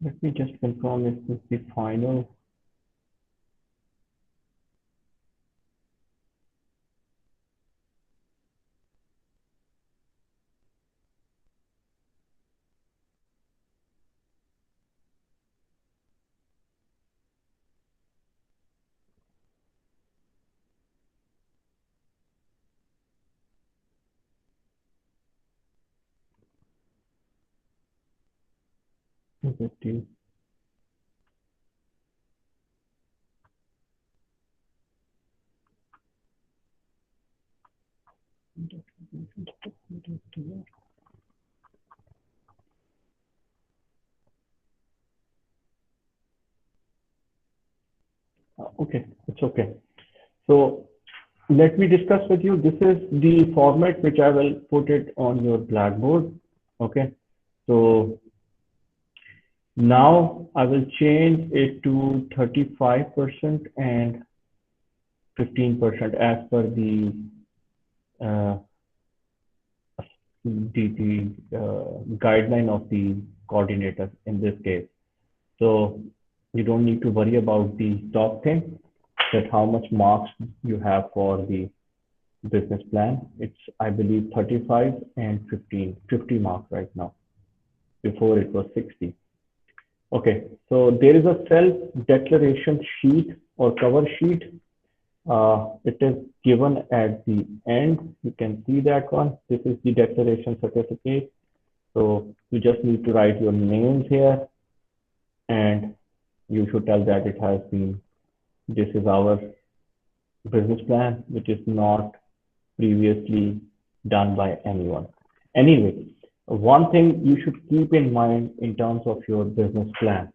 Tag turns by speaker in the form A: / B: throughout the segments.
A: Let me just confirm if this is the final. Okay, it's okay. So let me discuss with you. This is the format which I will put it on your Blackboard. Okay, so now I will change it to 35% and 15% as per uh, the guideline of the coordinator in this case. So you don't need to worry about the top thing, that how much marks you have for the business plan. It's, I believe, 35 and 50 marks right now. Before it was 60. Okay, so there is a self-declaration sheet or cover sheet. It is given at the end. You can see that one. This is the declaration certificate. So you just need to write your names here, and you should tell that it has been, this is our business plan, which is not previously done by anyone. Anyway, one thing you should keep in mind in terms of your business plan.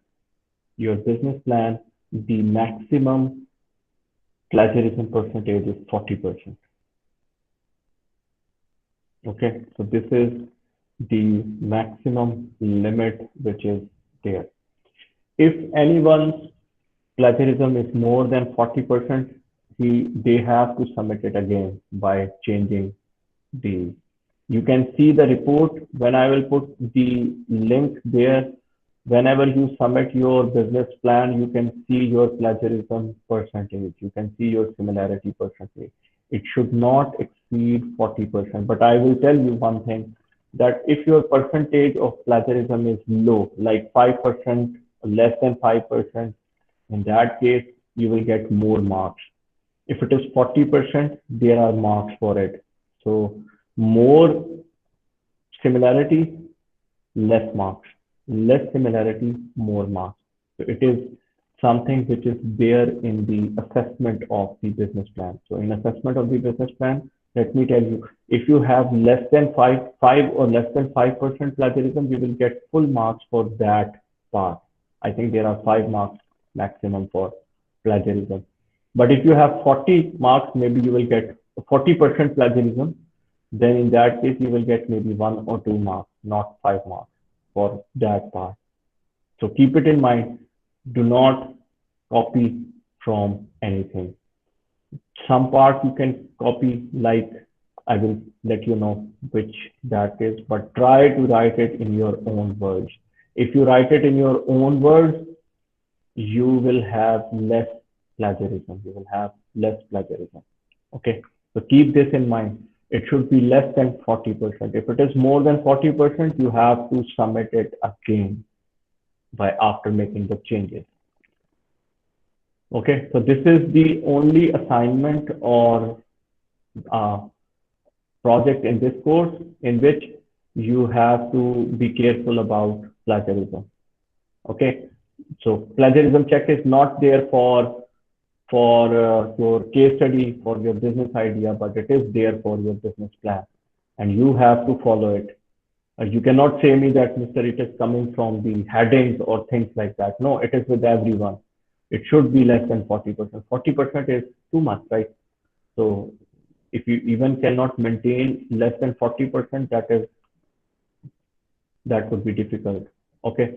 A: Your business plan, the maximum plagiarism percentage is 40%. Okay, so this is the maximum limit which is there. If anyone's plagiarism is more than 40%, they have to submit it again by changing the, you can see the report when I will put the link there. Whenever you submit your business plan, you can see your plagiarism percentage. You can see your similarity percentage. It should not exceed 40%. But I will tell you one thing, that if your percentage of plagiarism is low, like 5%, less than 5%, in that case, you will get more marks. If it is 40%, there are marks for it. So more similarity, less marks. Less similarity, more marks. So it is something which is there in the assessment of the business plan. So in assessment of the business plan, let me tell you, if you have less than 5 or less than 5% plagiarism, you will get full marks for that part. I think there are 5 marks maximum for plagiarism. But if you have 40 marks, maybe you will get 40% plagiarism. Then in that case, you will get maybe 1 or 2 marks, not 5 marks for that part. So keep it in mind. Do not copy from anything. Some parts you can copy, like I will let you know which that is, but try to write it in your own words. If you write it in your own words, you will have less plagiarism. You will have less plagiarism. Okay, so keep this in mind. It should be less than 40%. If it is more than 40%, you have to submit it again by after making the changes. Okay, so this is the only assignment or project in this course in which you have to be careful about plagiarism. Okay, so plagiarism check is not there for your case study, for your business idea, but it is there for your business plan, and you have to follow it. You cannot say me that, Mr. It is coming from the headings or things like that. No, it is with everyone. It should be less than 40%. 40% is too much, right? So if you even cannot maintain less than 40%, that would be difficult. Okay,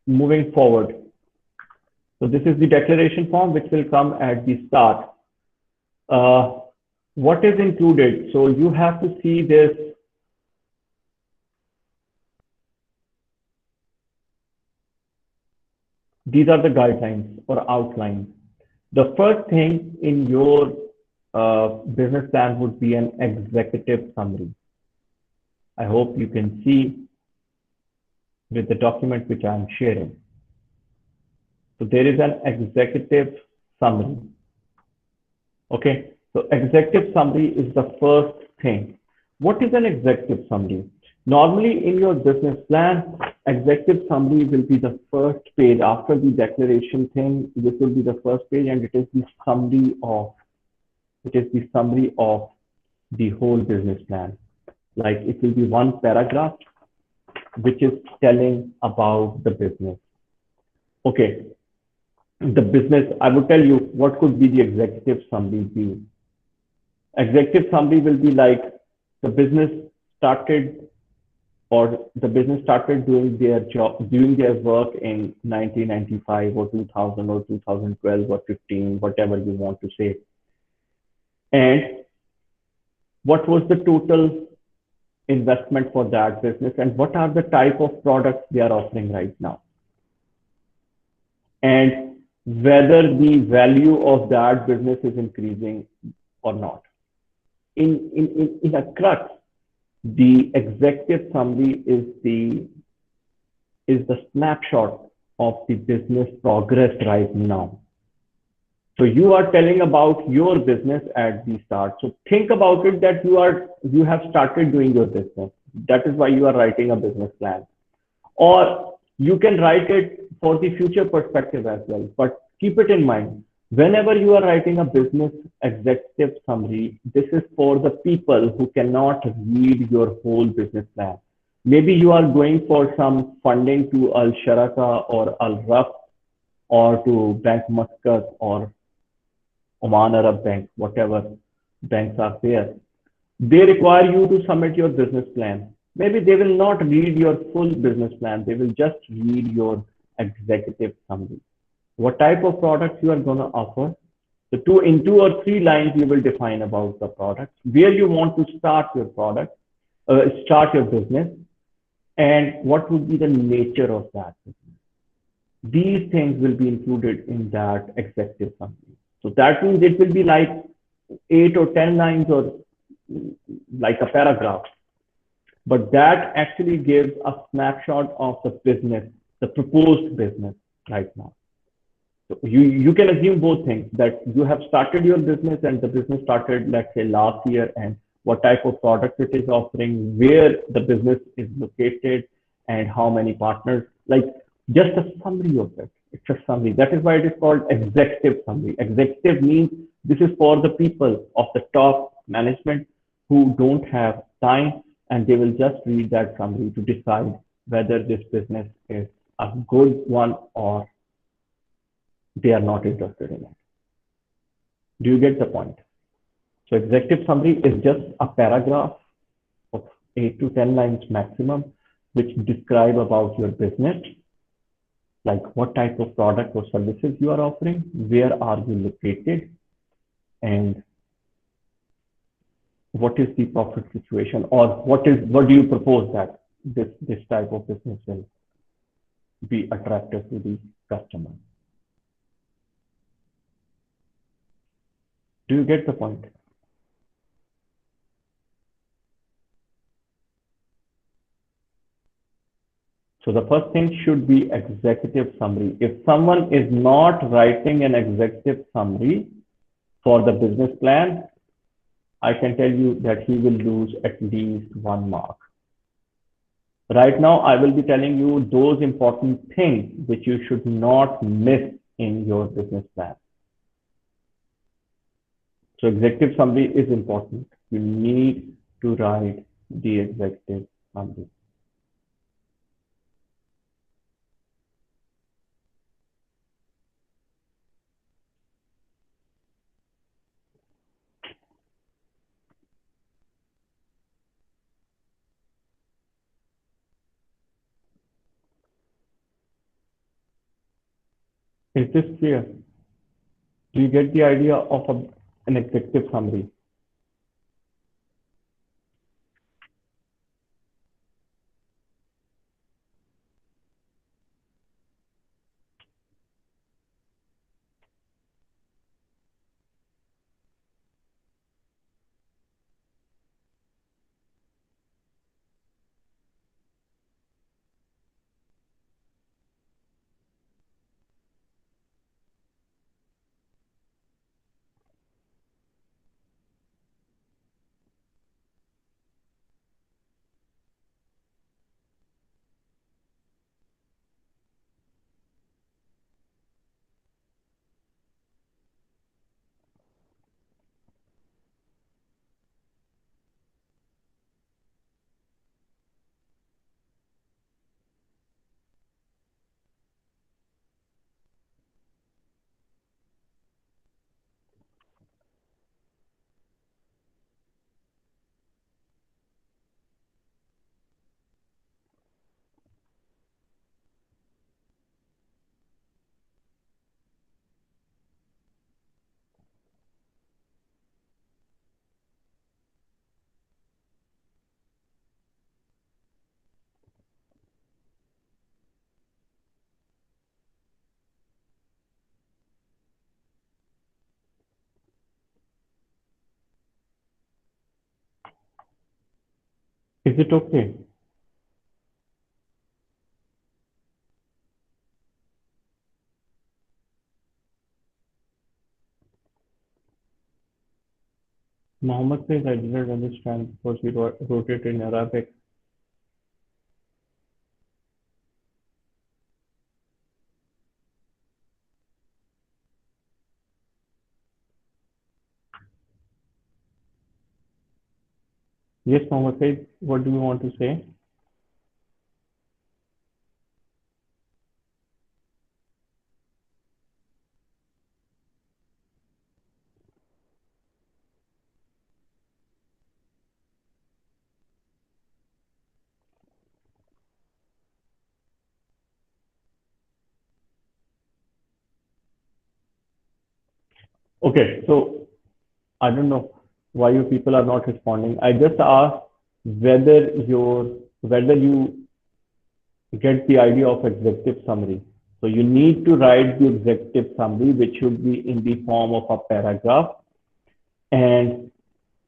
A: moving forward. So this is the declaration form which will come at the start. What is included? So you have to see this. These are the guidelines or outlines. The first thing in your business plan would be an executive summary. I hope you can see with the document which I'm sharing. So there is an executive summary. Okay, so executive summary is the first thing. What is an executive summary? Normally in your business plan, executive summary will be the first page after the declaration thing. This will be the first page, and it is the summary of the whole business plan. Like it will be one paragraph which is telling about the business. Okay, the business, I will tell you what could be the executive summary be. Executive summary will be like the business started doing their job, doing their work in 1995 or 2000 or 2012 or 15, whatever you want to say. And what was the total investment for that business, and what are the type of products they are offering right now, and whether the value of that business is increasing or not. In a crux, the executive summary is the snapshot of the business progress right now. So you are telling about your business at the start. So think about it that you have started doing your business. That is why you are writing a business plan. Or you can write it for the future perspective as well. But keep it in mind, whenever you are writing a business executive summary, this is for the people who cannot read your whole business plan. Maybe you are going for some funding to Al Sharaka or Al Raf or to Bank Muscat or Oman Arab Bank, whatever banks are there. They require you to submit your business plan. Maybe they will not read your full business plan. They will just read your executive summary. What type of products you are going to offer? So in 2 or 3 lines, you will define about the products, where you want to start your product, start your business, and what would be the nature of that business. These things will be included in that executive summary. So that means it will be like 8 or 10 lines or like a paragraph. But that actually gives a snapshot of the business, the proposed business right now. So you can assume both things, that you have started your business and the business started, let's say, last year, and what type of products it is offering, where the business is located, and how many partners. Like just a summary of it. It's a summary. That is why it is called executive summary. Executive means this is for the people of the top management who don't have time, and they will just read that summary to decide whether this business is a good one or they are not interested in it. Do you get the point? So executive summary is just a paragraph of 8 to 10 lines maximum, which describe about your business, like what type of product or services you are offering, where are you located, and what is the profit situation, or what do you propose that this type of business will be attractive to the customer. Do you get the point? So the first thing should be executive summary. If someone is not writing an executive summary for the business plan, I can tell you that he will lose at least 1 mark. Right now, I will be telling you those important things which you should not miss in your business plan. So executive summary is important. You need to write the executive summary. Is this clear? Do you get the idea of an executive summary? Is it okay? Mohammed says, I didn't understand because he wrote it in Arabic. Yes, Mohammed says, what do you want to say? Okay, so I don't know why you people are not responding. I just asked whether you get the idea of executive summary. So you need to write the executive summary, which should be in the form of a paragraph. And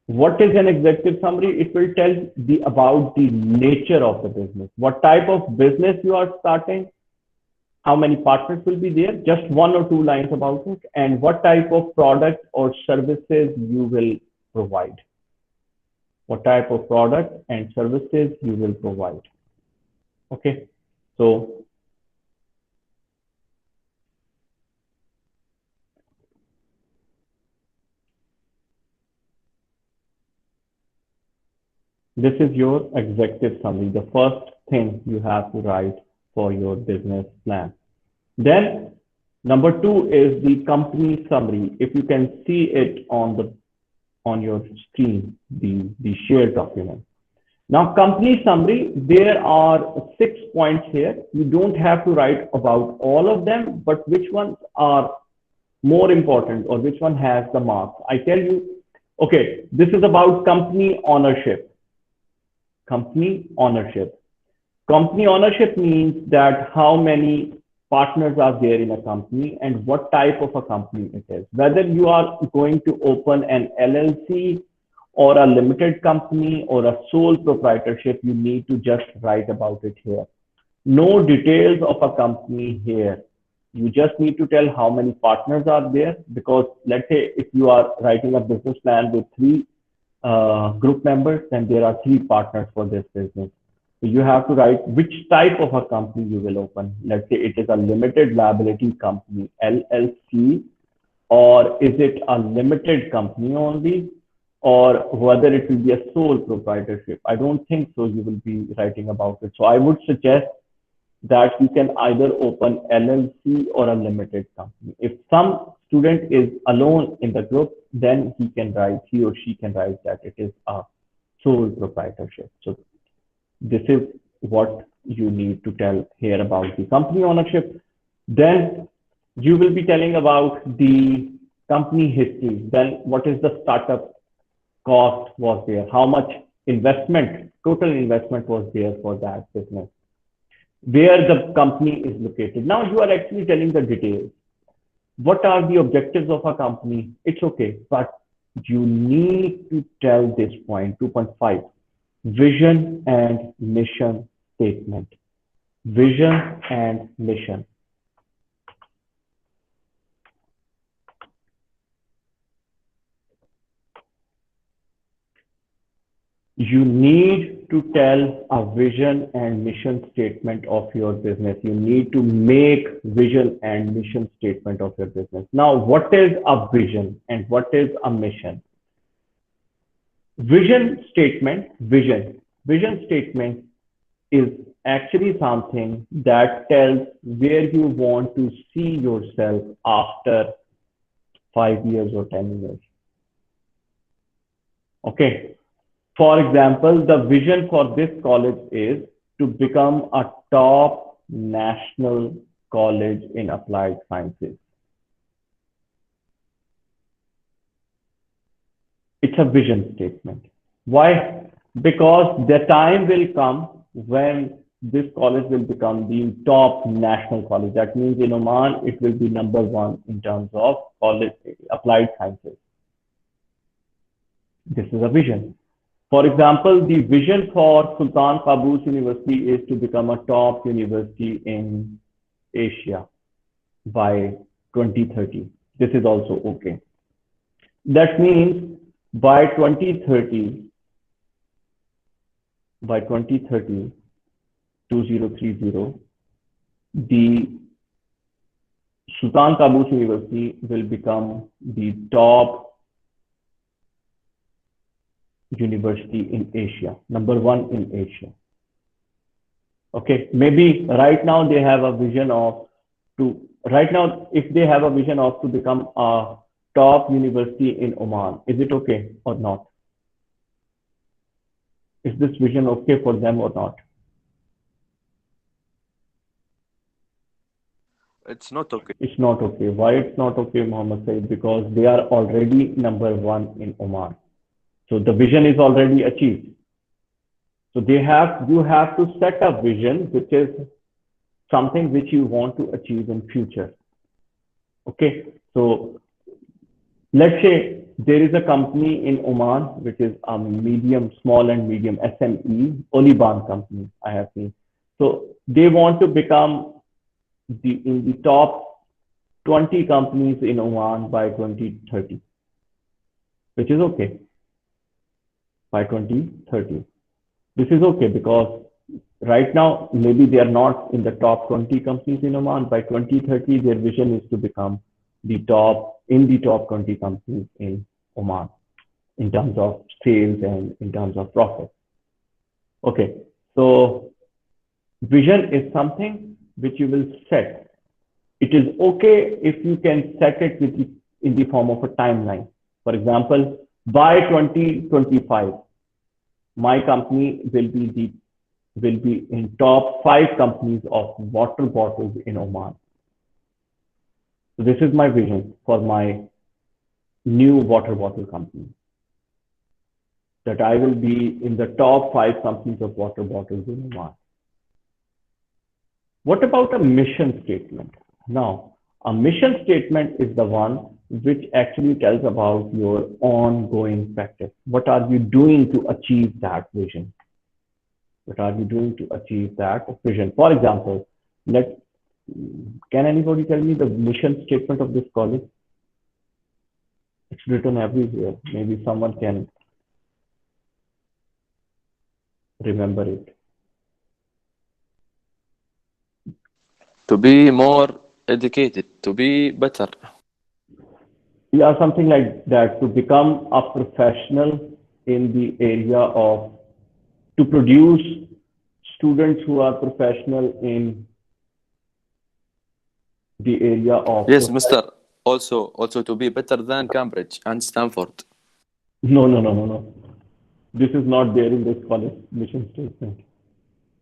A: what is an executive summary? It will tell about the nature of the business, what type of business you are starting, how many partners will be there, just 1 or 2 lines about it, and what type of product or services you will provide. What type of product and services you will provide. Okay, so this is your executive summary, the first thing you have to write for your business plan. Then number 2 is the company summary. If you can see it on your screen, the shared document. Now, company summary, there are 6 points here. You don't have to write about all of them, but which ones are more important or which one has the marks? I tell you, okay, this is about company ownership. Company ownership. Company ownership means that how many partners are there in a company and what type of a company it is. Whether you are going to open an LLC or a limited company or a sole proprietorship, you need to just write about it here. No details of a company here. You just need to tell how many partners are there, because let's say if you are writing a business plan with 3 group members, then there are 3 partners for this business. So you have to write which type of a company you will open. Let's say it is a limited liability company, LLC, or is it a limited company only, or whether it will be a sole proprietorship. I don't think so you will be writing about it. So I would suggest that you can either open LLC or a limited company. If some student is alone in the group, then he or she can write that it is a sole proprietorship. So this is what you need to tell here about the company ownership. Then you will be telling about the company history. Then what is the startup cost was there? How much investment, total investment was there for that business? Where the company is located. Now you are actually telling the details. What are the objectives of a company? It's okay, but you need to tell this point, 2.5, vision and mission statement. Vision and mission. You need to tell a vision and mission statement of your business. You need to make vision and mission statement of your business. Now, what is a vision and what is a mission? Vision statement is actually something that tells where you want to see yourself after 5 years or 10 years. Okay. For example, the vision for this college is to become a top national college in applied sciences. It's a vision statement. Why? Because the time will come when this college will become the top national college. That means in Oman, it will be number 1 in terms of college applied sciences. This is a vision. For example, the vision for Sultan Qaboos University is to become a top university in Asia by 2030. This is also okay. That means by 2030, by 2030, 2030, the Sultan Qaboos University will become the top university in Asia, #1 in Asia. Okay, maybe right now they have a vision of right now, if they have a vision of to become a top university in Oman, is it okay or not? Is this vision okay for them or not?
B: It's not okay.
A: It's not okay. Why it's not okay, Mohammed Said? Because they are already #1 in Oman. So the vision is already achieved. So you have to set a vision which is something which you want to achieve in future. Okay. So let's say there is a company in Oman which is a medium, small and medium SME, Oliban company, I have seen. So they want to become in the top 20 companies in Oman by 2030, which is okay. By 2030. This is okay because right now, maybe they are not in the top 20 companies in Oman. By 2030, their vision is to become the top 20 companies in Oman in terms of sales and in terms of profit. Okay, so vision is something which you will set. It is okay if you can set it in the form of a timeline. For example, by 2025, my company will be in top 5 companies of water bottles in Oman. So this is my vision for my new water bottle company, that I will be in the top 5 companies of water bottles in Oman. What about a mission statement? Now, a mission statement is the one which actually tells about your ongoing practice. What are you doing to achieve that vision? What are you doing to achieve that vision? For example, can anybody tell me the mission statement of this college? It's written everywhere. Maybe someone can remember it.
B: To be more educated, to be better.
A: Yeah, something like that, to become a professional in the area of, to produce students who are professional in the area of
B: Yes,
A: society.
B: Mister. Also to be better than Cambridge and Stanford.
A: No, no, no, no, no. This is not there in this college mission statement,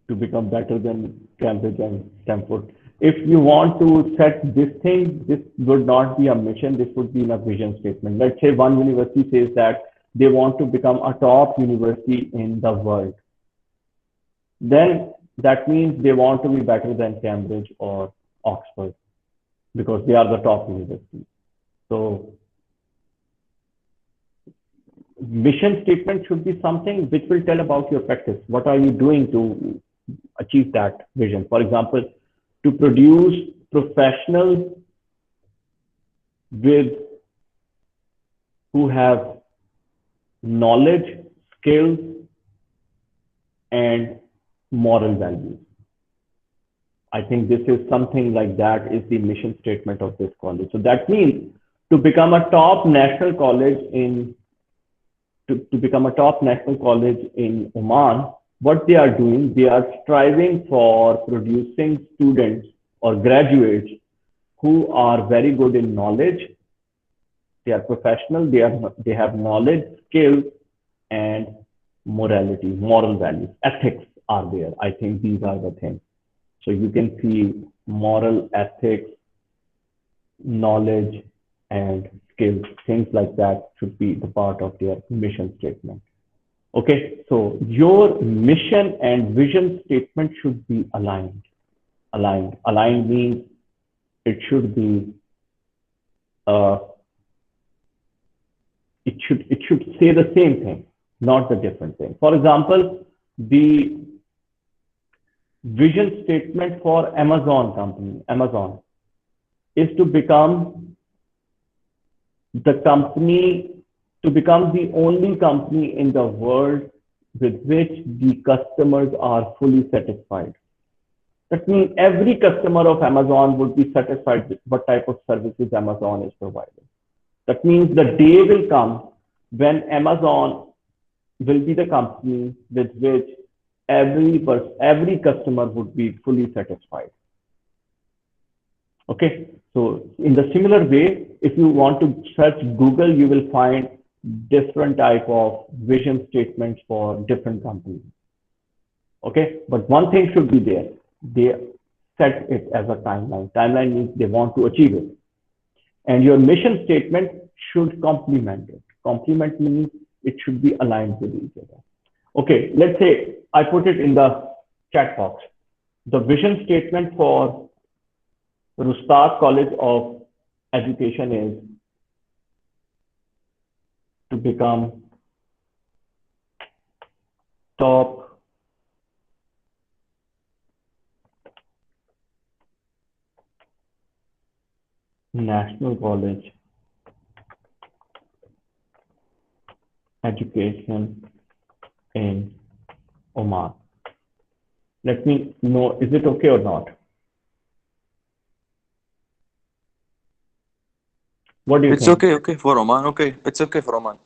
A: to become better than Cambridge and Stanford. If you want to set this thing, this would not be a mission, this would be in a vision statement. Let's say one university says that they want to become a top university in the world. Then that means they want to be better than Cambridge or Oxford because they are the top university. So mission statement should be something which will tell about your practice. What are you doing to achieve that vision? For example, to produce professionals with who have knowledge, skills, and moral values. I think this is something like that is the mission statement of this college. So that means to become a top national college to become a top national college in Oman, what they are doing, they are striving for producing students or graduates who are very good in knowledge. They are professional, they have knowledge, skills, and morality, moral values, ethics are there. I think these are the things. So you can see moral, ethics, knowledge, and skills, things like that should be the part of their mission statement. Okay, so your mission and vision statement should be aligned. Aligned means it should be uh, it should say the same thing. not the different thing. For example, the vision statement for Amazon company, Amazon, is to become the company, to become the only company in the world with which the customers are fully satisfied. That means every customer of Amazon would be satisfied with what type of services Amazon is providing. That means the day will come when Amazon will be the company with which every customer would be fully satisfied. Okay, so in the similar way, if you want to search Google, you will find different type of vision statements for different companies. Okay, but one thing should be there. They set it as a timeline. Timeline means they want to achieve it. And your mission statement should complement it. Complement means it should be aligned with each other. Okay, let's say I put it in the chat box. The vision statement for Rustak College of Education is to become top national college education in Oman. Let me know, is it okay or not? What do you
B: It's
A: think?
B: okay for Oman. Okay, it's okay for Oman.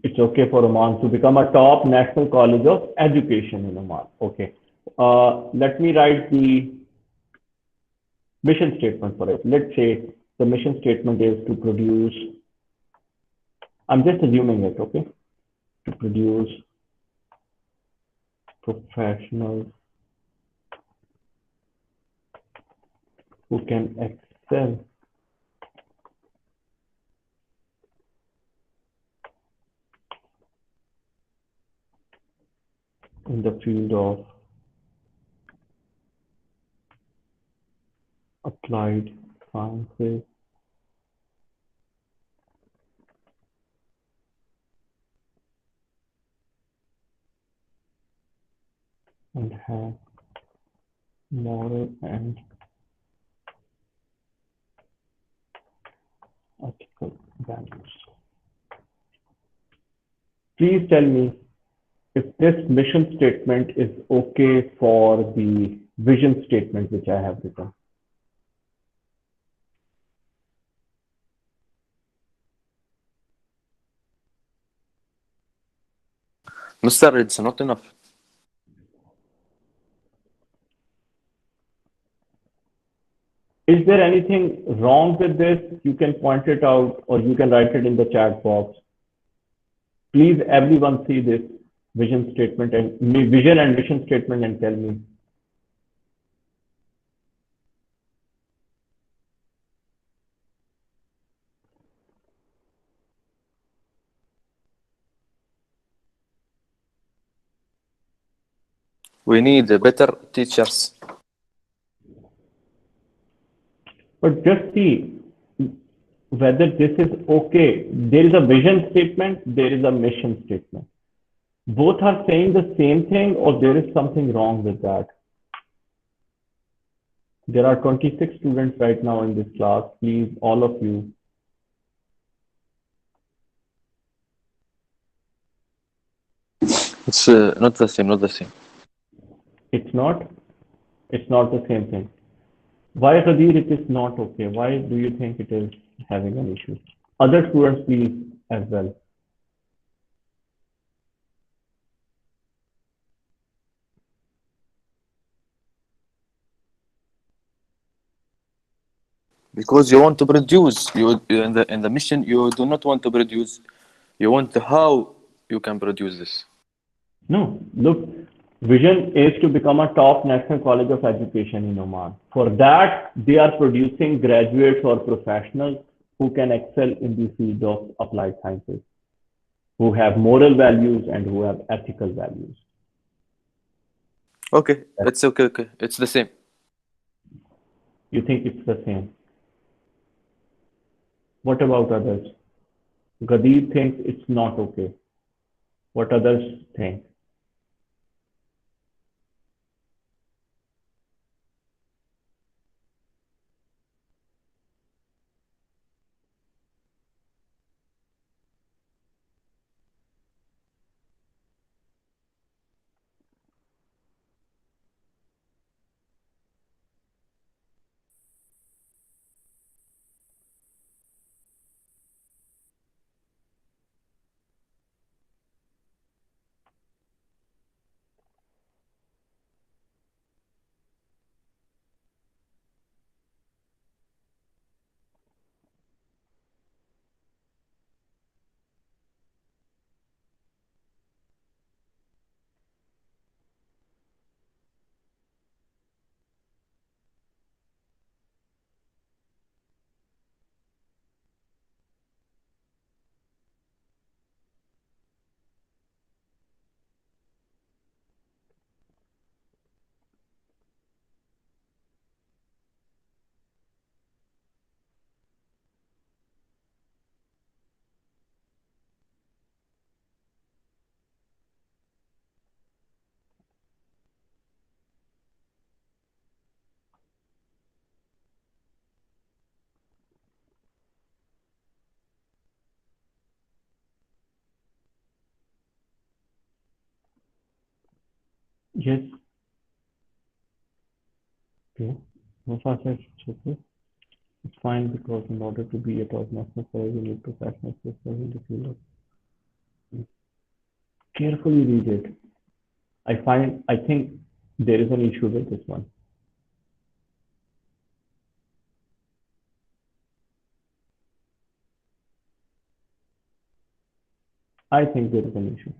A: It's okay for Oman to become a top national college of education in Oman. Okay. Let me write the mission statement for it. Let's say the mission statement is to produce, I'm just assuming it, okay? To produce professionals who can excel in the field of applied sciences and have moral and ethical values. Please tell me if this mission statement is okay for the vision statement which I have written.
B: Mr. It's not enough.
A: Is there anything wrong with this? You can point it out or you can write it in the chat box. Please everyone see this vision statement and vision and mission statement and tell me.
B: We need better teachers.
A: But just see whether this is okay. There is a vision statement, there is a mission statement. Both are saying the same thing or there is something wrong with that. There are 26 students right now in this class. Please, all of you.
B: It's not the same, not the same.
A: It's not the same thing. Why, Qadir, it is not okay? Why do you think it is having an issue? Other students, please, as well.
B: Because you want to produce. You in the mission. You do not want to produce. You want how you can produce this.
A: No, look, vision is to become a top national college of education in Oman. For that, they are producing graduates or professionals who can excel in the field of applied sciences, who have moral values and who have ethical values.
B: Okay, it's okay. Okay, it's the same.
A: You think it's the same? What about others? Gadeer thinks it's not okay. What others think? Yes. Okay. Mufasa says, okay. It's fine because in order to be a top national player, you need professional skills in the field of. Carefully read it. I think there is an issue with this one. I think there is an issue.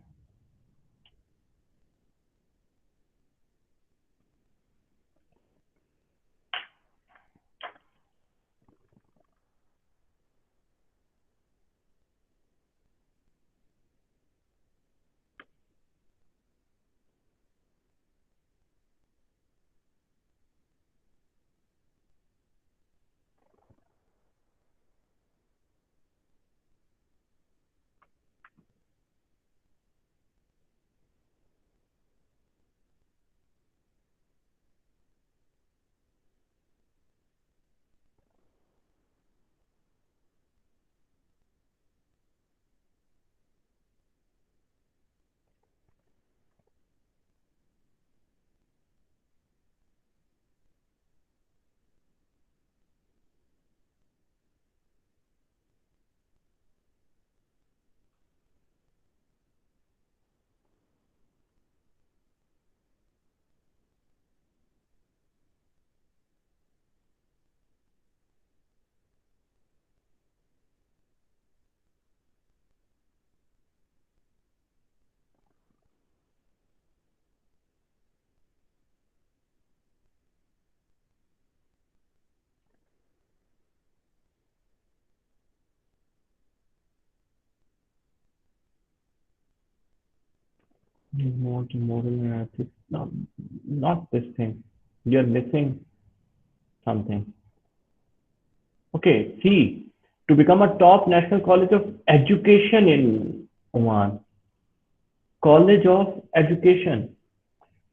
A: More moral and ethics. No, not this thing. You're missing something. Okay, see, to become a top national college of education in Oman, college of education.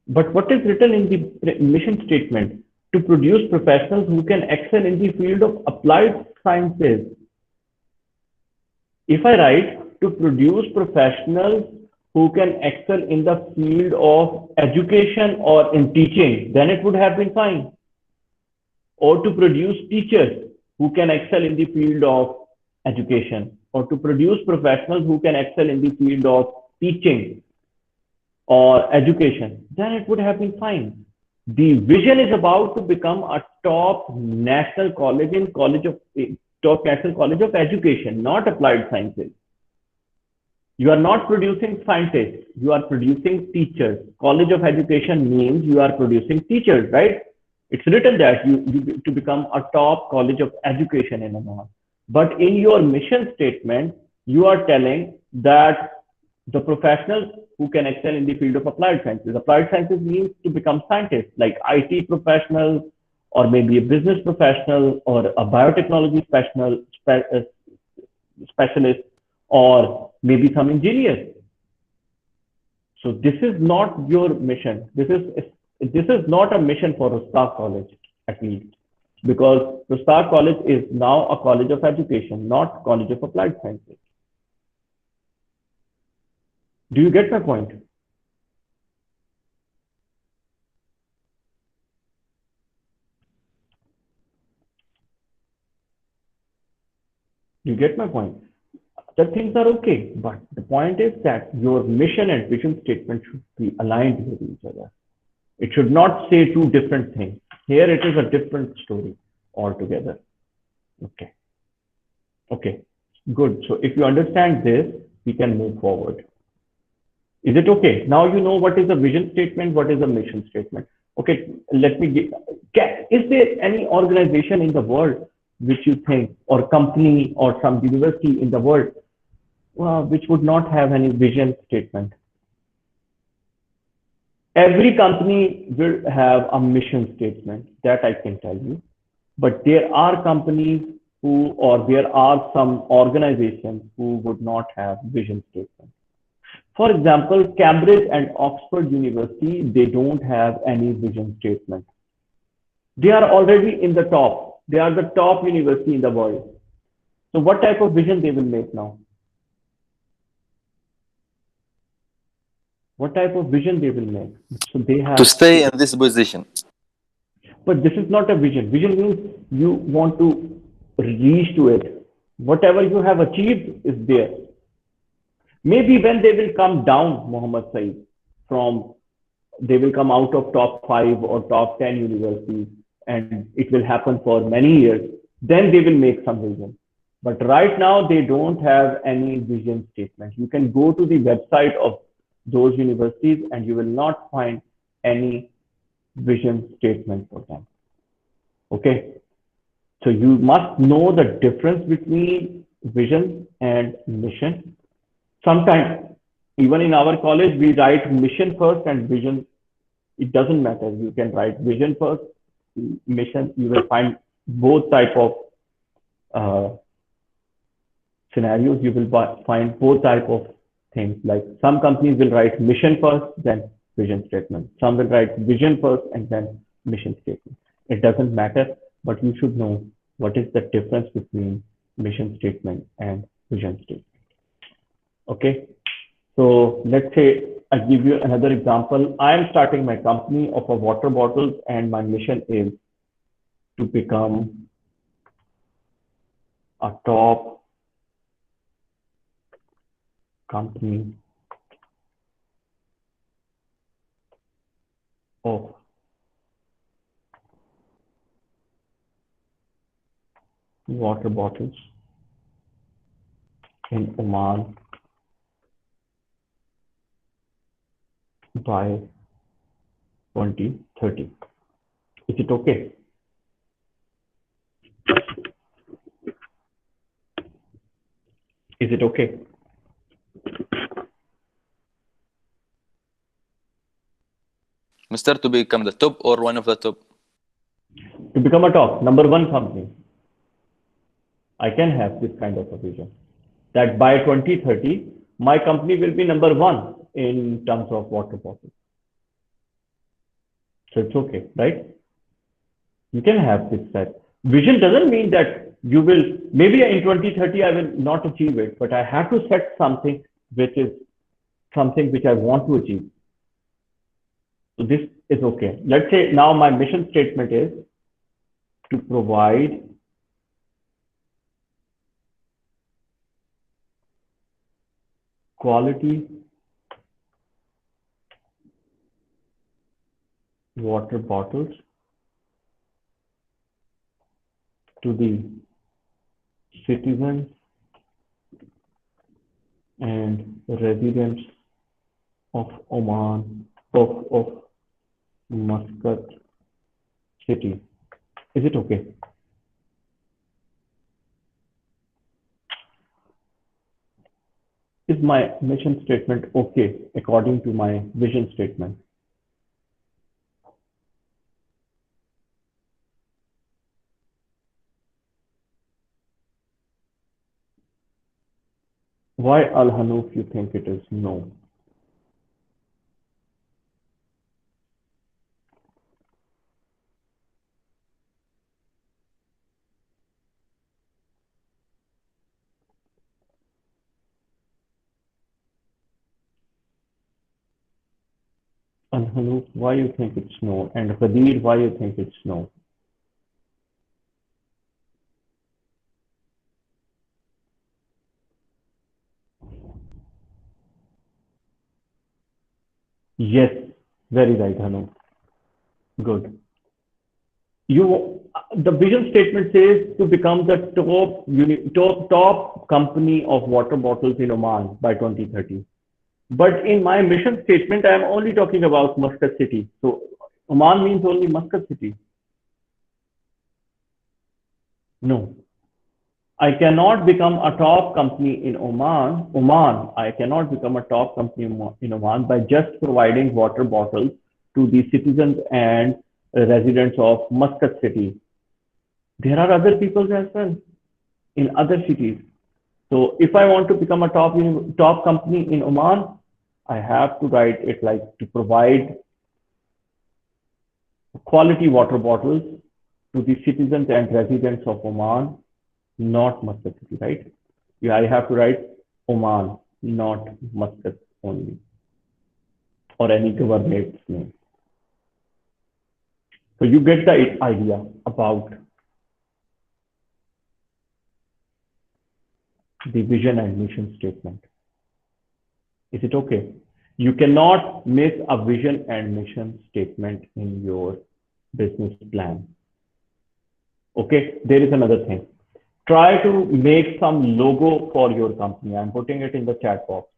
A: But what is written in the mission statement? To produce professionals who can excel in the field of applied sciences. If I write to produce professionals who can excel in the field of education or in teaching, then it would have been fine. Or to produce teachers who can excel in the field of education, or to produce professionals who can excel in the field of teaching or education, then it would have been fine. The vision is about to become a top national college in college of top national college of education, not applied sciences. You are not producing scientists, you are producing teachers. College of education means you are producing teachers, right? It's written that you to become a top college of education in Oman. But in your mission statement, you are telling that the professionals who can excel in the field of applied sciences. Applied sciences means to become scientists, like IT professionals, or maybe a business professional, or a biotechnology specialist, or maybe some engineers. So this is not your mission. This is not a mission for Rustaq College, at least, because Rustaq College is now a college of education, not college of applied sciences. Do you get my point? You get my point? The things are okay, but the point is that your mission and vision statement should be aligned with each other. It should not say two different things. Here it is a different story altogether. Okay. Okay. Good. So if you understand this, we can move forward. Is it okay? Now you know what is a vision statement, what is a mission statement. Okay, let me get, is there any organization in the world which you think, or company or some university in the world, which would not have any vision statement? Every company will have a mission statement, that I can tell you. But there are companies who, or there are some organizations who would not have vision statement. For example, Cambridge and Oxford University, they don't have any vision statement. They are already in the top. They are the top university in the world. So what type of vision they will make now? What type of vision they will make? So they have
B: to stay in this position.
A: But this is not a vision. Vision means you want to reach to it. Whatever you have achieved is there. Maybe when they will come down, Muhammad Saeed, from they will come out of top 5 or top 10 universities, and it will happen for many years, then they will make some vision. But right now, they don't have any vision statement. You can go to the website of those universities and you will not find any vision statement for them. Okay. So you must know the difference between vision and mission. Sometimes, even in our college, we write mission first and vision. It doesn't matter. You can write vision first, mission. You will find both type of uh, scenarios. You will find both type of things. Like some companies will write mission first, then vision statement. Some will write vision first and then mission statement. It doesn't matter, but you should know what is the difference between mission statement and vision statement. Okay. So let's say I give you another example. I am starting my company of a water bottles and my mission is to become a top company of water bottles in Oman by 2030. Is it okay? Is it okay?
B: Mr. To become the top or one of the top?
A: To become a top, number one company, I can have this kind of a vision that by 2030, my company will be number one in terms of water bottles. So it's okay, right? You can have this set. Vision doesn't mean that you will, maybe in 2030, I will not achieve it, but I have to set something which is something which I want to achieve. So this is okay. Let's say now my mission statement is to provide quality water bottles to the citizens and residents of Oman, of Muscat city. Is it okay? Is my mission statement okay according to my vision statement? Why Al Hanouf you think it is no? And Hanoop, why you think it's no? And Qadir, why you think it's no? Yes, very right, Hanoop. Good. You, the vision statement says to become the top company of water bottles in Oman by 2030. But in my mission statement, I am only talking about Muscat City. So Oman means only Muscat City. No, I cannot become a top company in Oman. I cannot become a top company in Oman by just providing water bottles to the citizens and residents of Muscat City. There are other people as well in other cities. So if I want to become a top company in Oman, I have to write it like to provide quality water bottles to the citizens and residents of Oman, not Muscat City, right? Yeah, I have to write Oman, not Muscat only, or any governorate's name. So you get the idea about the vision and mission statement. Is it okay? You cannot miss a vision and mission statement in your business plan. Okay, there is another thing. Try to make some logo for your company. I'm putting it in the chat box.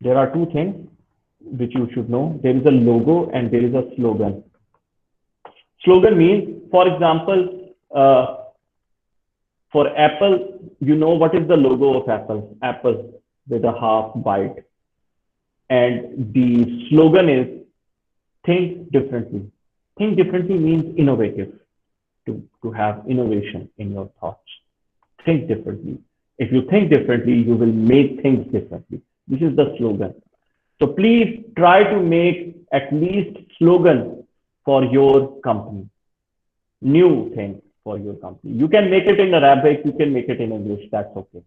A: There are two things which you should know. There is a logo and there is a slogan. Slogan means, for example, for Apple, you know what is the logo of Apple? Apple with a half bite. And the slogan is think differently. Think differently means innovative, to have innovation in your thoughts. Think differently. If you think differently, you will make things differently. This is the slogan. So please try to make at least slogan for your company, new thing for your company. You can make it in Arabic, you can make it in English, that's okay.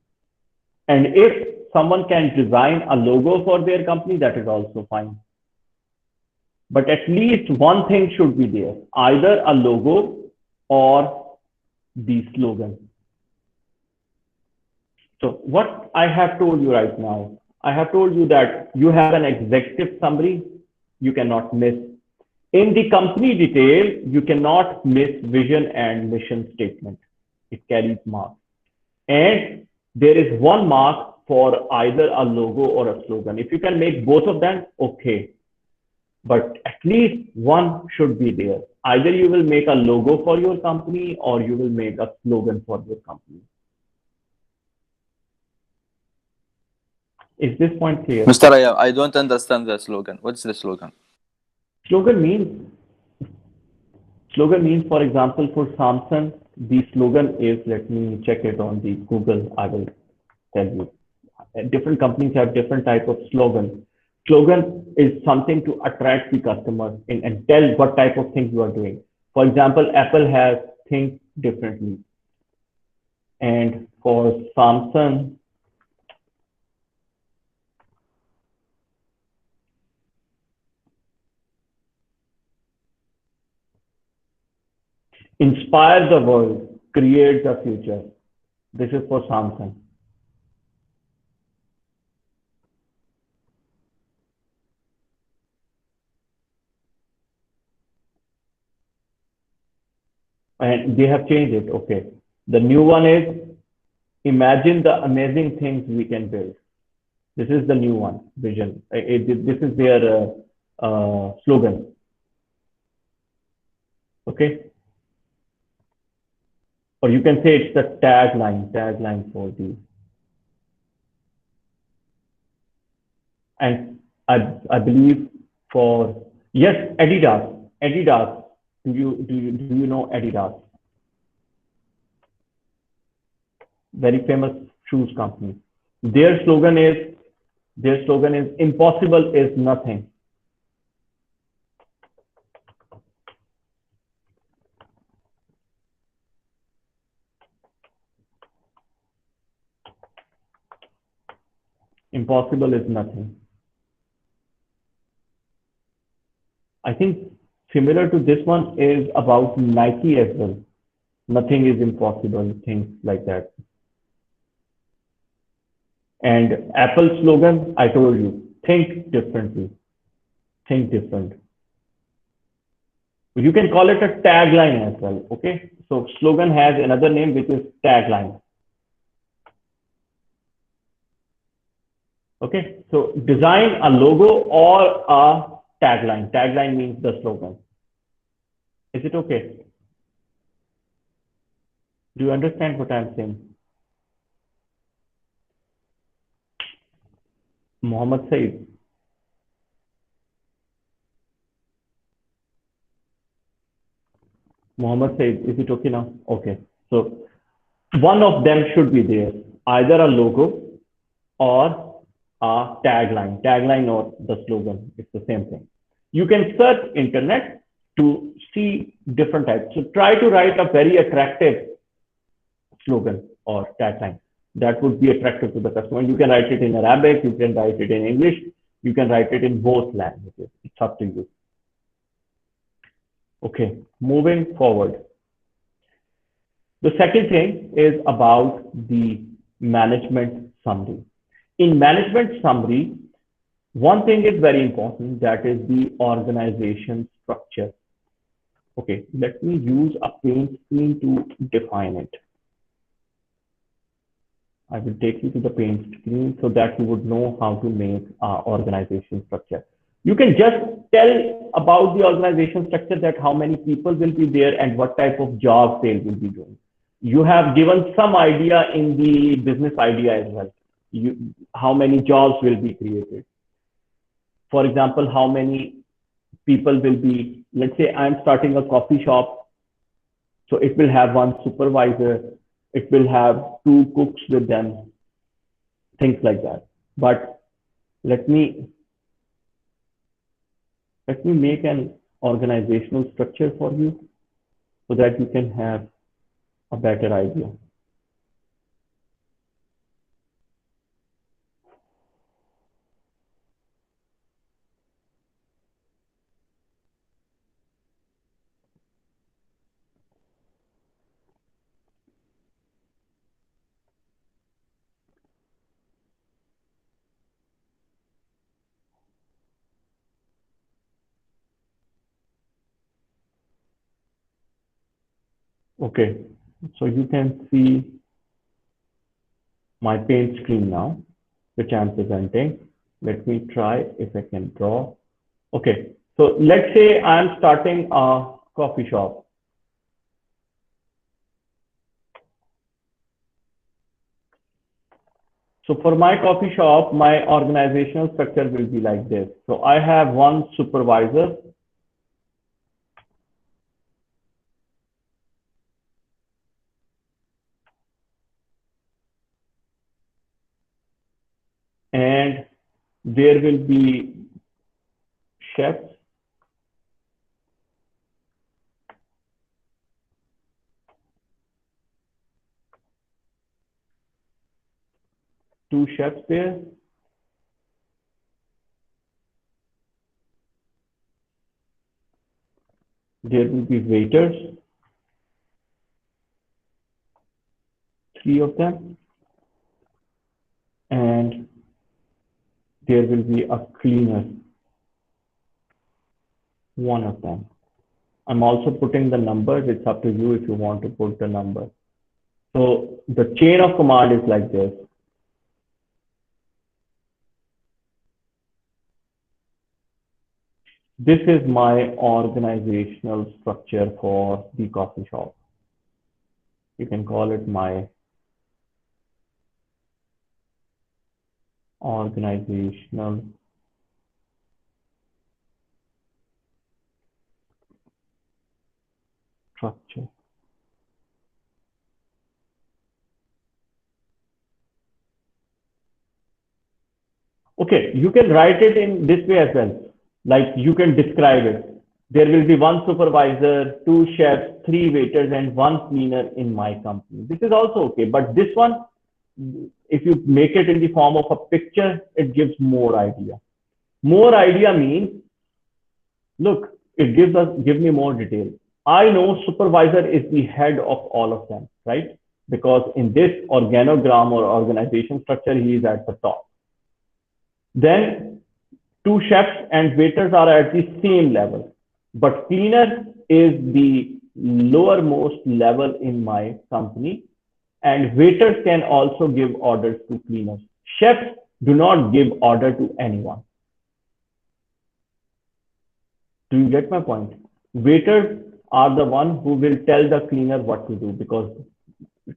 A: And if someone can design a logo for their company, that is also fine. But at least one thing should be there, either a logo or the slogan. So what I have told you right now, I have told you that you have an executive summary you cannot miss. In the company detail, you cannot miss vision and mission statement. It carries marks. And there is one mark for either a logo or a slogan. If you can make both of them, okay. But at least one should be there. Either you will make a logo for your company or you will make a slogan for your company. Is this point clear?
B: Mr. Ayam, I don't understand the slogan. What's the slogan?
A: Slogan means, for example, for Samsung, the slogan is, let me check it on the Google, I will tell you. Different companies have different type of slogan. Slogan is something to attract the customer and tell what type of thing you are doing. For example, Apple has think differently. And for Samsung, inspire the world, create the future. This is for Samsung. And they have changed it. Okay. The new one is imagine the amazing things we can build. This is the new one, vision. This is their slogan. Okay. Or you can say it's the tagline for the. And I believe for, yes, Adidas. Do you know Adidas? Very famous shoes company. Their slogan is impossible is nothing. Impossible is nothing. I think similar to this one is about Nike as well. Nothing is impossible, things like that. And Apple slogan, I told you, think differently, think different. You can call it a tagline as well. Okay. So slogan has another name, which is tagline. Okay. So design a logo or a tagline. Tagline means the slogan. Is it okay? Do you understand what I'm saying? Mohammed Said. Mohammed Said, is it okay now? Okay. So one of them should be there, either a logo or a tagline. Tagline or the slogan, it's the same thing. You can search internet to see different types. So try to write a very attractive slogan or tagline that would be attractive to the customer. You can write it in Arabic, you can write it in English, you can write it in both languages. It's up to you. Okay, moving forward. The second thing is about the management summary. In management summary, one thing is very important, that is the organization structure. Okay, let me use a paint screen to define it. I will take you to the paint screen so that you would know how to make organization structure. You can just tell about the organization structure, that how many people will be there and what type of jobs they will be doing. You have given some idea in the business idea as well. How many jobs will be created. For example, how many people will be, let's say I'm starting a coffee shop. So it will have one supervisor, it will have 2 cooks with them, things like that. But let me make an organizational structure for you so that you can have a better idea. Okay, so you can see my paint screen now, which I'm presenting. Let me try if I can draw. Okay, so let's say I'm starting a coffee shop. So for my coffee shop, my organizational structure will be like this. So I have one supervisor. And there will be chefs. Two chefs there. There will be waiters, 3 of them. And there will be a cleaner, 1 of them. I'm also putting the numbers. It's up to you if you want to put the number. So the chain of command is like this. This is my organizational structure for the coffee shop. You can call it my organizational structure. Okay, you can write it in this way as well. Like you can describe it. There will be 1 supervisor, 2 chefs, 3 waiters, and 1 cleaner in my company. This is also okay. But this one, if you make it in the form of a picture, it gives more idea. More idea means, look, give me more detail. I know supervisor is the head of all of them, right? Because in this organogram or organization structure, he is at the top. Then two chefs and waiters are at the same level, but cleaner is the lowermost level in my company, and waiters can also give orders to cleaners. Chefs do not give order to anyone. Do you get my point? Waiters are the one who will tell the cleaner what to do because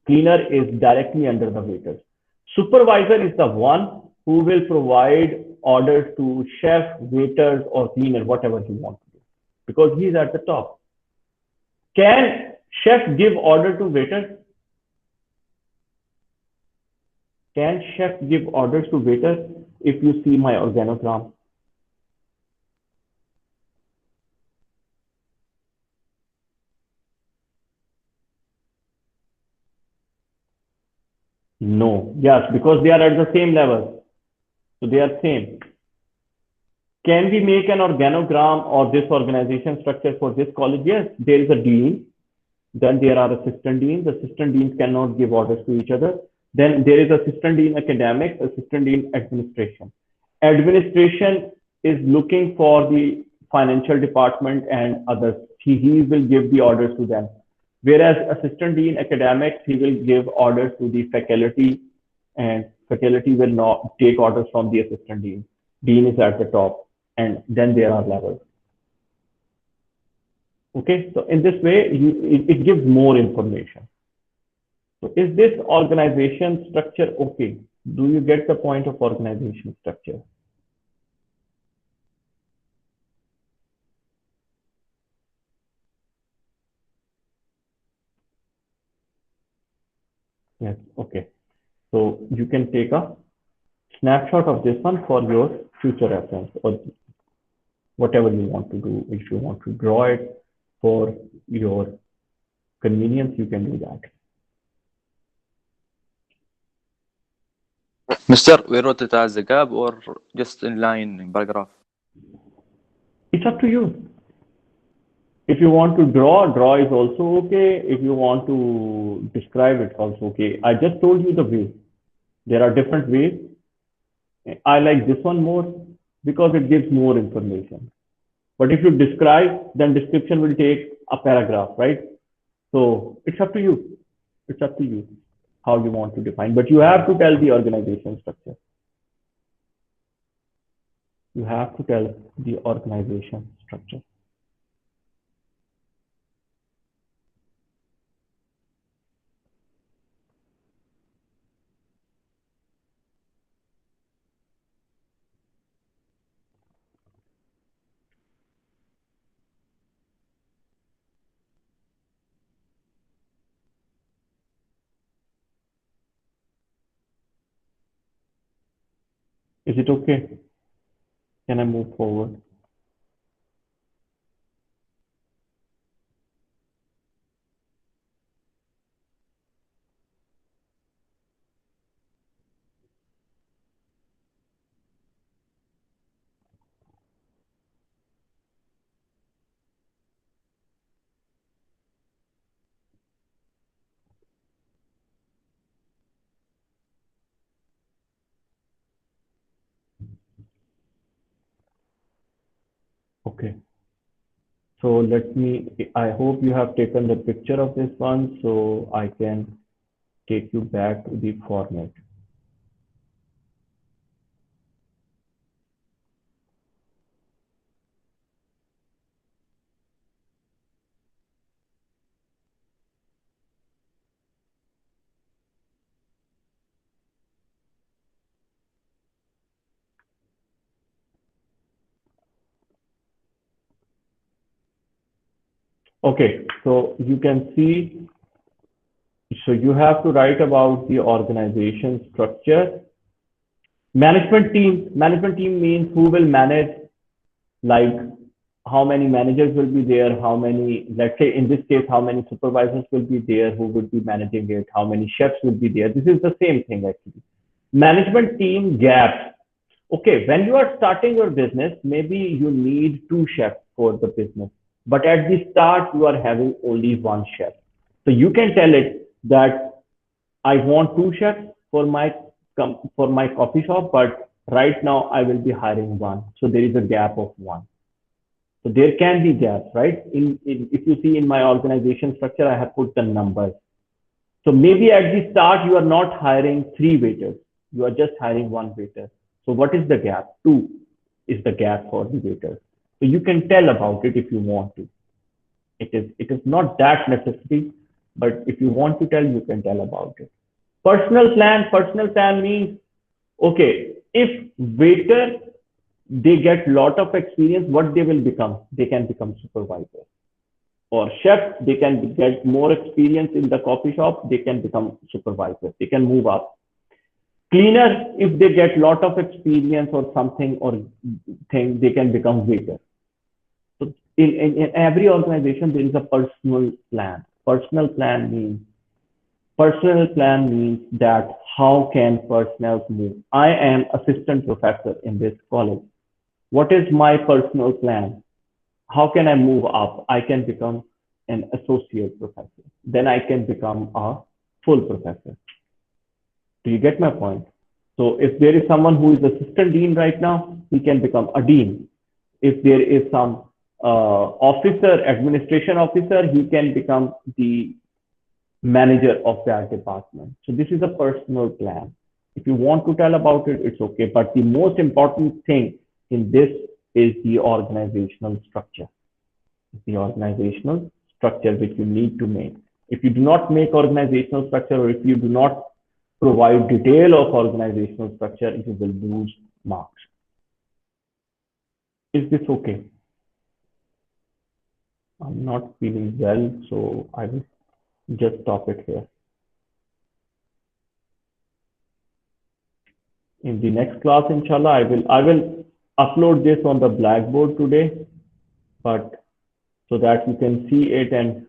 A: cleaner is directly under the waiters. Supervisor is the one who will provide orders to chef, waiters, or cleaner, whatever he wants to do, because he's at the top. Can chef give order to waiters? Can chef give orders to waiters? If you see my organogram, no. Yes, because they are at the same level, so they are same. Can we make an organogram or this organization structure for this college? Yes, there is a dean. Then there are assistant deans. Assistant deans cannot give orders to each other. Then there is assistant dean academics, assistant dean administration. Administration is looking for the financial department and others. He will give the orders to them. Whereas assistant dean academics, he will give orders to the faculty, and faculty will not take orders from the assistant dean. Dean is at the top, and then there are levels. Okay, so in this way, it gives more information. So is this organization structure okay? Do you get the point of organization structure? Yes, okay. So you can take a snapshot of this one for your future reference or whatever you want to do. If you want to draw it for your convenience, you can do that.
B: Mr. We wrote it as a gap or just in line in paragraph?
A: It's up to you. If you want to draw is also okay. If you want to describe, it's also okay. I just told you the way. There are different ways. I like this one more because it gives more information. But if you describe, then description will take a paragraph, right? So it's up to you. It's up to you how you want to define. But you have to tell the organization structure. You have to tell the organization structure. Is it okay? Can I move forward? Okay. So I hope you have taken the picture of this one so I can take you back to the format. Okay, so you can see, so you have to write about the organization structure. Management team means who will manage, like how many managers will be there, how many, let's say in this case, how many supervisors will be there who will be managing it, how many chefs will be there. This is the same thing actually. Management team gaps. Okay, when you are starting your business, maybe you need two chefs for the business. But at the start, you are having only one chef. So you can tell it that I want two chefs for my coffee shop, but right now I will be hiring one. So there is a gap of one. So there can be gaps, right? If you see in my organization structure, I have put the numbers. So maybe at the start, you are not hiring three waiters. You are just hiring one waiter. So what is the gap? Two is the gap for the waiters. So you can tell about it if you want to. It is not that necessary, but if you want to tell, you can tell about it. Personal plan means, okay, if waiter, they get lot of experience, what they will become? They can become supervisor. Or chef, they can get more experience in the coffee shop, they can become supervisor, they can move up. Cleaner, if they get lot of experience or something or thing, they can become waiter. So in every organization, there is a personal plan. Personal plan means that how can personnel move? I am assistant professor in this college. What is my personal plan? How can I move up? I can become an associate professor. Then I can become a full professor. Do you get my point? So if there is someone who is assistant dean right now, he can become a dean. If there is some officer, administration officer, he can become the manager of that department. So this is a personal plan. If you want to tell about it, it's okay. But the most important thing in this is the organizational structure. The organizational structure which you need to make. If you do not make organizational structure, or if you do not provide detail of organizational structure, you will lose marks. Is this okay? I'm not feeling well, so I will just stop it here. In the next class, inshallah, I will upload this on the Blackboard today, but so that you can see it, and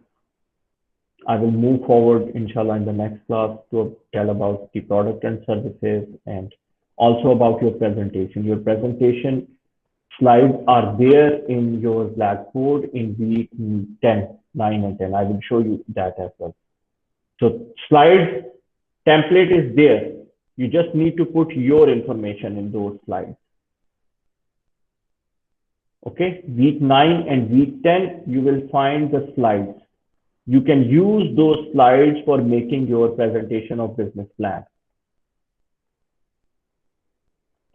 A: I will move forward, inshallah, in the next class to tell about the product and services, and also about your presentation. Your presentation slides are there in your Blackboard in week 10, 9 and 10. I will show you that as well. So slides template is there. You just need to put your information in those slides. Okay, week 9 and week 10, you will find the slides. You can use those slides for making your presentation of business plan.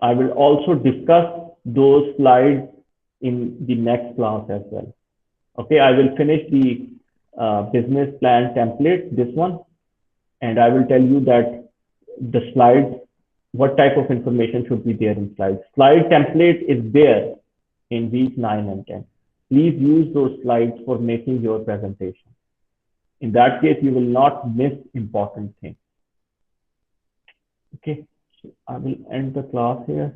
A: I will also discuss those slides in the next class as well. Okay, I will finish the business plan template, this one, and I will tell you that the slides, what type of information should be there in slides. Slide template is there in week 9 and 10. Please use those slides for making your presentation. In that case, you will not miss important things. Okay, so I will end the class here.